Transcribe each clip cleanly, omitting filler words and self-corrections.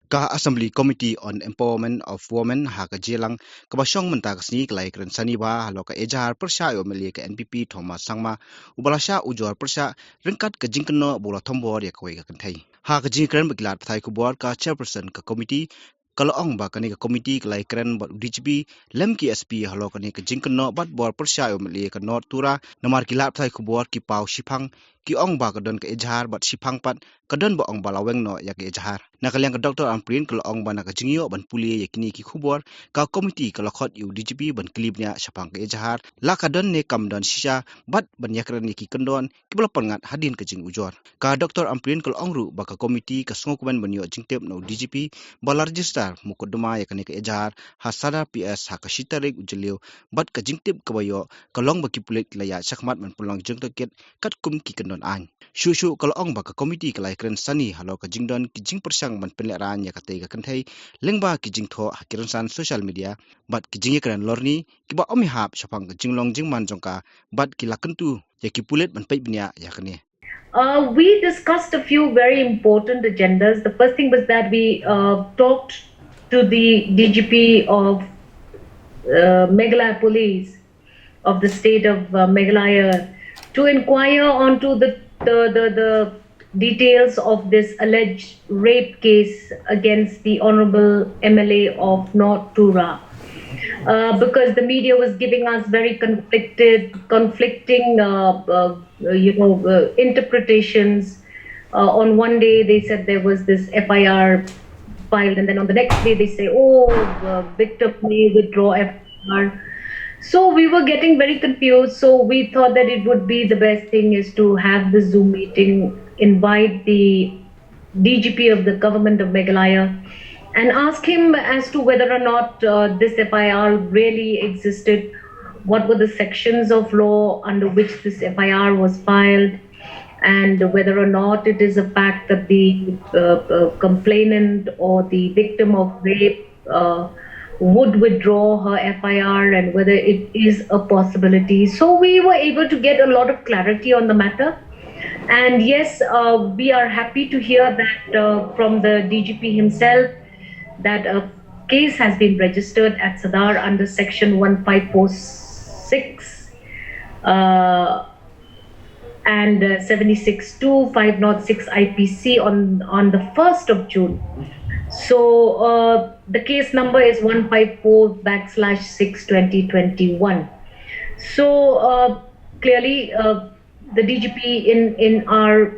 Ka Assembly Committee on Empowerment of Women ha ka jelang ka basyong menta ka sni klai kren saniba halo ka ejar persya yo meli ka NPP Thomas Sangma ubalasya ujor persya ringkat ka jingkno bola thombor ya kwe ka kentai ha ka jingkren bagilat pathai ku bor ka chairperson ka committee kalau ong ba kani ka committee klai kren bot DGP lem ki SP halo kani ka jingkno bat bor persya yo meli ka North Tura namar kilat pathai ku bor ki pau shipang ki ong ba ka don ka ejar bat shipang pat kadon ba ong balaweng no ya ke ejar nakaliang ka Dr. Amprin kalau ong ba naka jingyo ban puli ya kini ki khubor ka committee kalau khot yu DGP ban klibnya syapang ke ejar la kadon ne kam don shisha bat ban yakran ni ki kendon ki belapan ngat hadin ke jing ujor ka Dr. Amprin kalau ong ru ba ka committee ka sngokumen ban yo jingtep no DGP bala register mukodama ya kani ke ejar hasada PS ha ka shitarik ujeliu bat ka jingtep ka bayo kalong ba ki pulik laya sakmat man pulang jeng toket kat kum ki kendon an Shushu kalau ong ba ka committee kalai kren sani halo ka jingdon ki jing persang man penleran ya katei ka kenthei lengba ki jing tho hakiran san social media bat ki jing kren lorni ki ba omi hap sapang ka jinglong jingman jongka bat ki lakentu ya ki pulet man pai bnya ya kane. We discussed a few very important agendas. The first thing was that we talked to the DGP of Meghalaya Police of the state of Meghalaya to inquire onto the details of this alleged rape case against the Honorable MLA of North Tura. Because the media was giving us very conflicting, interpretations. On one day they said there was this FIR filed, and then on the next day they say, the victim may withdraw FIR. So we were getting very confused. So we thought that it would be the best thing is to have the Zoom meeting, invite the DGP of the government of Meghalaya, and ask him as to whether or not this FIR really existed, what were the sections of law under which this FIR was filed, and whether or not it is a fact that the complainant or the victim of rape would withdraw her FIR, and whether it is a possibility. So we were able to get a lot of clarity on the matter. And yes, we are happy to hear that from the DGP himself that a case has been registered at Sadar under section 1546 and 76-506 IPC on the 1st of June. So the case number is 154/6/2021. So clearly the DGP in our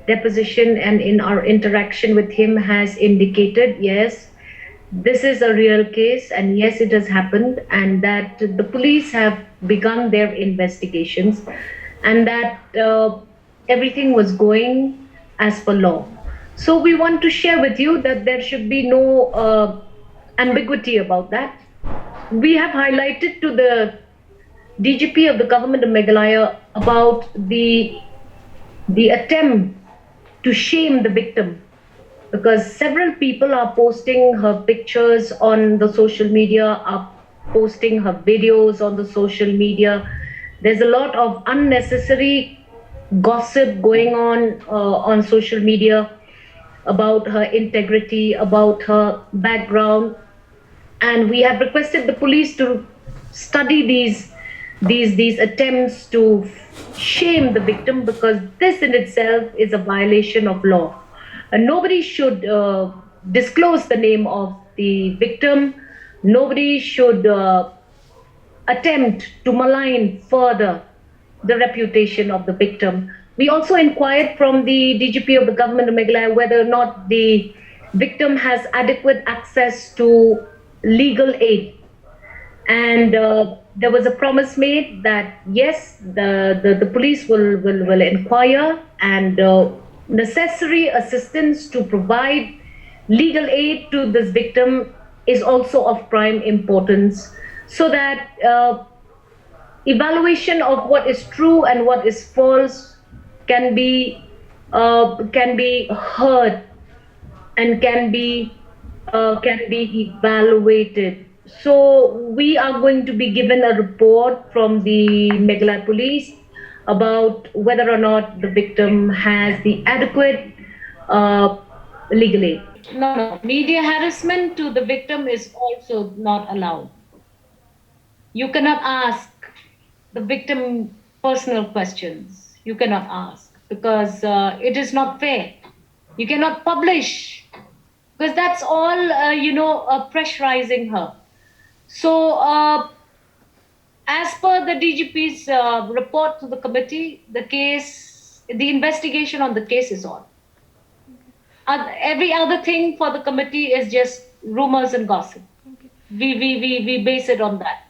deposition and in our interaction with him has indicated, yes, this is a real case, and yes, it has happened, and that the police have begun their investigations, and that everything was going as per law. So we want to share with you that there should be no ambiguity about that. We have highlighted to the DGP of the government of Meghalaya about the attempt to shame the victim, because several people are posting her pictures on the social media, are posting her videos on the social media. There's a lot of unnecessary gossip going on social media about her integrity, about her background, and we have requested the police to study these attempts to shame the victim, because this in itself is a violation of law. And nobody should disclose the name of the victim. Nobody should attempt to malign further the reputation of the victim. We also inquired from the DGP of the government of Meghalaya whether or not the victim has adequate access to legal aid. And there was a promise made that yes, the police will inquire, and necessary assistance to provide legal aid to this victim is also of prime importance, so that evaluation of what is true and what is false can be heard and can be evaluated. So we are going to be given a report from the Meghalaya police about whether or not the victim has the adequate legal aid. No. Media harassment to the victim is also not allowed. You cannot ask the victim personal questions. You cannot ask because it is not fair. You cannot publish because that's all, pressurizing her. So, as per the DGP's report to the committee, the investigation on the case is on. Every other thing for the committee is just rumors and gossip. We base it on that.